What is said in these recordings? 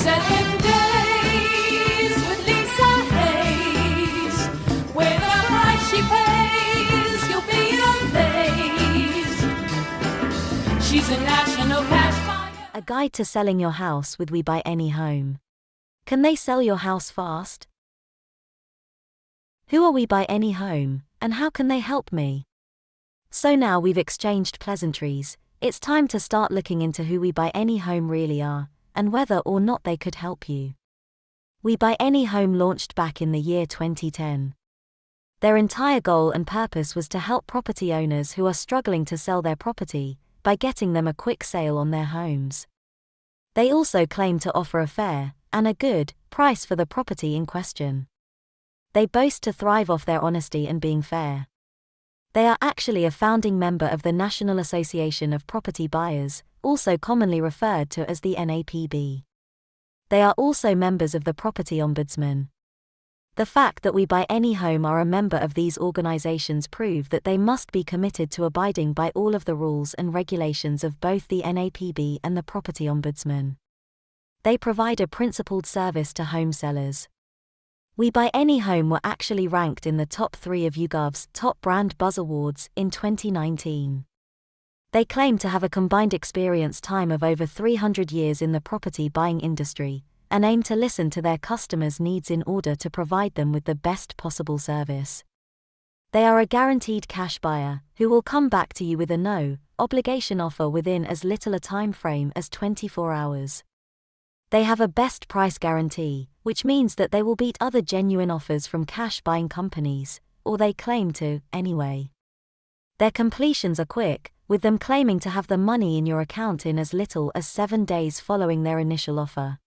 Seven days with Lisa Hayes. With the price she pays, you'll be amazed. She's a national cash buyer. A guide to selling your house with We Buy Any Home. Can they sell your house fast? Who are We Buy Any Home, and how can they help me? So now we've exchanged pleasantries, it's time to start looking into who We Buy Any Home really are, and whether or not they could help you. We Buy Any Home launched back in the year 2010. Their entire goal and purpose was to help property owners who are struggling to sell their property, by getting them a quick sale on their homes. They also claim to offer a fair, and a good, price for the property in question. They boast to thrive off their honesty and being fair. They are actually a founding member of the National Association of Property Buyers, also commonly referred to as the NAPB. They are also members of the Property Ombudsman. The fact that We Buy Any Home are a member of these organizations prove that they must be committed to abiding by all of the rules and regulations of both the NAPB and the Property Ombudsman. They provide a principled service to home sellers. We Buy Any Home were actually ranked in the top 3 of YouGov's Top Brand Buzz Awards in 2019. They claim to have a combined experience time of over 300 years in the property buying industry, and aim to listen to their customers' needs in order to provide them with the best possible service. They are a guaranteed cash buyer, who will come back to you with a no-obligation offer within as little a time frame as 24 hours. They have a best price guarantee, which means that they will beat other genuine offers from cash buying companies, or they claim to, anyway. Their completions are quick, with them claiming to have the money in your account in as little as 7 days following their initial offer.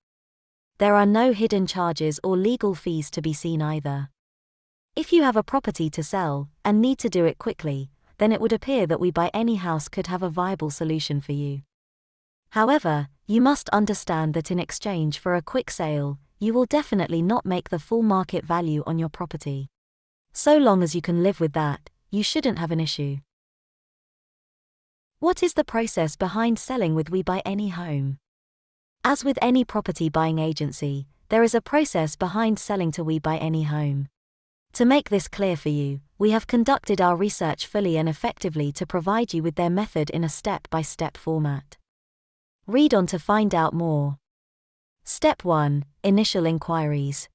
There are no hidden charges or legal fees to be seen either. If you have a property to sell, and need to do it quickly, then it would appear that We Buy Any House could have a viable solution for you. However, you must understand that in exchange for a quick sale, you will definitely not make the full market value on your property. So long as you can live with that, you shouldn't have an issue. What is the process behind selling with We Buy Any Home? As with any property buying agency, there is a process behind selling to We Buy Any Home. To make this clear for you, we have conducted our research fully and effectively to provide you with their method in a step-by-step format. Read on to find out more. Step 1. Initial inquiries.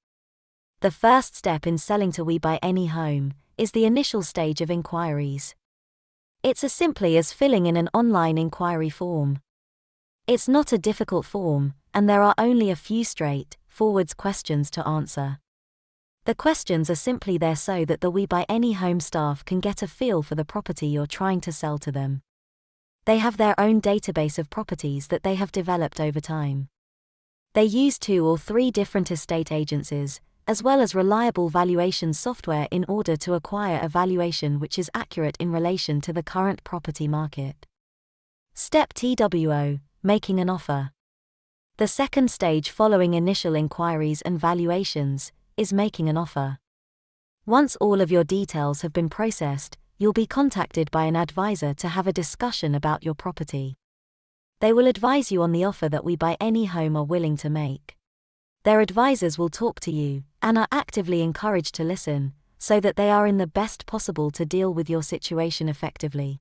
The first step in selling to We Buy Any Home is the initial stage of inquiries. It's as simply as filling in an online inquiry form. It's not a difficult form, and there are only a few straightforward questions to answer. The questions are simply there so that the We Buy Any Home staff can get a feel for the property you're trying to sell to them. They have their own database of properties that they have developed over time. They use 2 or 3 different estate agencies, as well as reliable valuation software in order to acquire a valuation which is accurate in relation to the current property market. Step TWO. Making an offer. The second stage following initial inquiries and valuations is making an offer. Once all of your details have been processed, you'll be contacted by an advisor to have a discussion about your property. They will advise you on the offer that We Buy Any Home are willing to make. Their advisors will talk to you, and are actively encouraged to listen, so that they are in the best possible to deal with your situation effectively.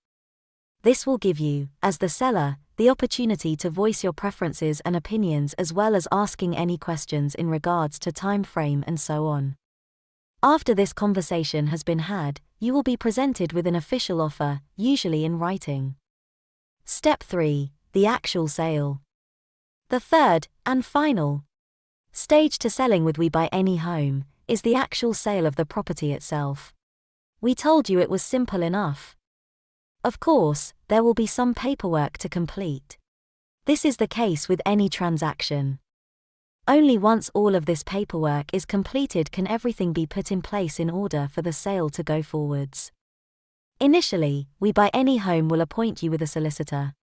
This will give you, as the seller, the opportunity to voice your preferences and opinions as well as asking any questions in regards to time frame and so on. After this conversation has been had, you will be presented with an official offer, usually in writing. Step 3. The actual sale. The third, and final, stage to selling with We Buy Any Home, is the actual sale of the property itself. We told you it was simple enough. Of course, there will be some paperwork to complete. This is the case with any transaction. Only once all of this paperwork is completed can everything be put in place in order for the sale to go forwards. Initially, We Buy Any Home will appoint you with a solicitor.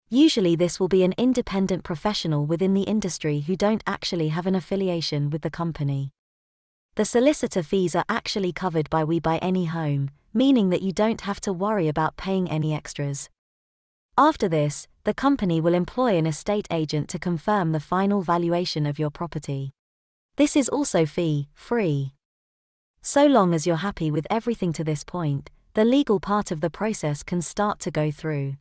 Usually this will be an independent professional within the industry who don't actually have an affiliation with the company. The solicitor fees are actually covered by We Buy Any Home, meaning that you don't have to worry about paying any extras. After this, the company will employ an estate agent to confirm the final valuation of your property. This is also fee-free. So long as you're happy with everything to this point, the legal part of the process can start to go through.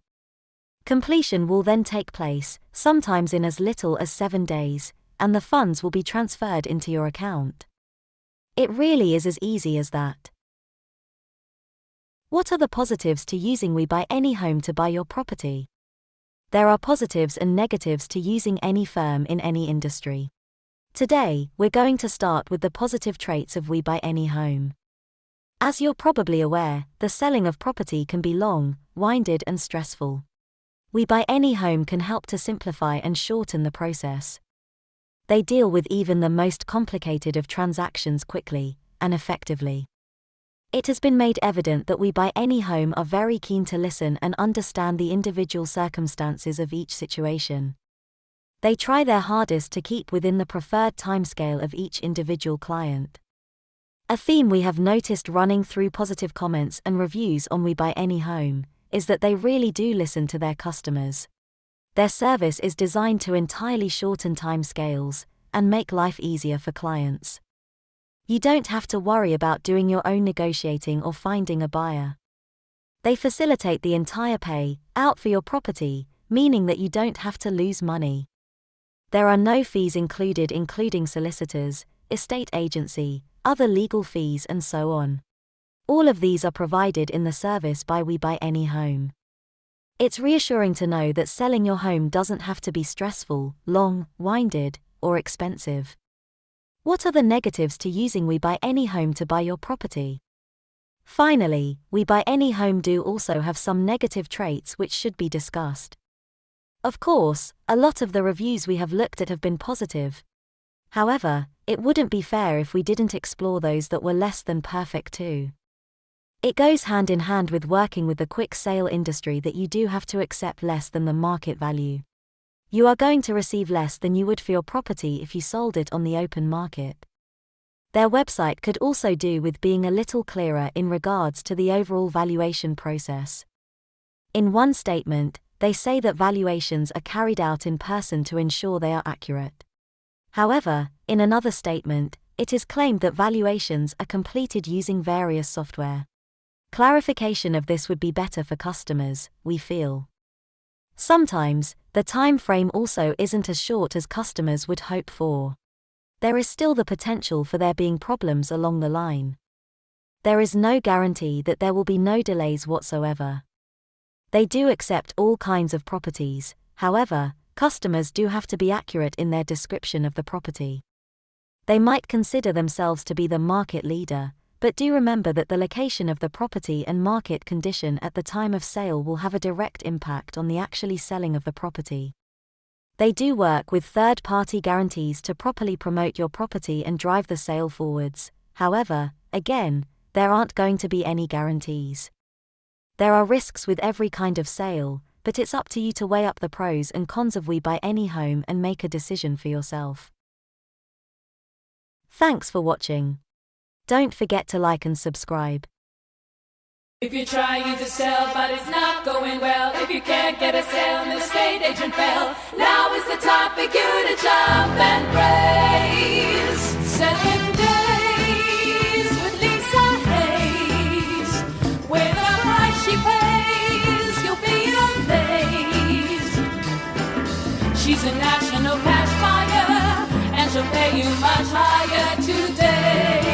Completion will then take place, sometimes in as little as 7 days, and the funds will be transferred into your account. It really is as easy as that. What are the positives to using We Buy Any Home to buy your property? There are positives and negatives to using any firm in any industry. Today, we're going to start with the positive traits of We Buy Any Home. As you're probably aware, the selling of property can be long, winded and stressful. We Buy Any Home can help to simplify and shorten the process. They deal with even the most complicated of transactions quickly and effectively. It has been made evident that We Buy Any Home are very keen to listen and understand the individual circumstances of each situation. They try their hardest to keep within the preferred timescale of each individual client. A theme we have noticed running through positive comments and reviews on We Buy Any Home is that they really do listen to their customers. Their service is designed to entirely shorten timescales and make life easier for clients. You don't have to worry about doing your own negotiating or finding a buyer. They facilitate the entire pay out for your property, meaning that you don't have to lose money. There are no fees included, including solicitors, estate agency, other legal fees and so on. All of these are provided in the service by We Buy Any Home. It's reassuring to know that selling your home doesn't have to be stressful, long, winded, or expensive. What are the negatives to using We Buy Any Home to buy your property? Finally, We Buy Any Home do also have some negative traits which should be discussed. Of course, a lot of the reviews we have looked at have been positive. However, it wouldn't be fair if we didn't explore those that were less than perfect too. It goes hand in hand with working with the quick sale industry that you do have to accept less than the market value. You are going to receive less than you would for your property if you sold it on the open market. Their website could also do with being a little clearer in regards to the overall valuation process. In one statement, they say that valuations are carried out in person to ensure they are accurate. However, in another statement, it is claimed that valuations are completed using various software. Clarification of this would be better for customers, we feel. Sometimes, the time frame also isn't as short as customers would hope for. There is still the potential for there being problems along the line. There is no guarantee that there will be no delays whatsoever. They do accept all kinds of properties, however, customers do have to be accurate in their description of the property. They might consider themselves to be the market leader, but do remember that the location of the property and market condition at the time of sale will have a direct impact on the actually selling of the property. They do work with third-party guarantees to properly promote your property and drive the sale forwards. However, again, there aren't going to be any guarantees. There are risks with every kind of sale, but it's up to you to weigh up the pros and cons of We Buy Any Home and make a decision for yourself. Thanks for watching. Don't forget to like and subscribe. If you're trying to sell but it's not going well, if you can't get a sale and the estate agent fell, now is the time for you to jump and praise. Selling Days with Lisa Hayes. With the price she pays, you'll be amazed. She's a national cash buyer and she'll pay you much higher today.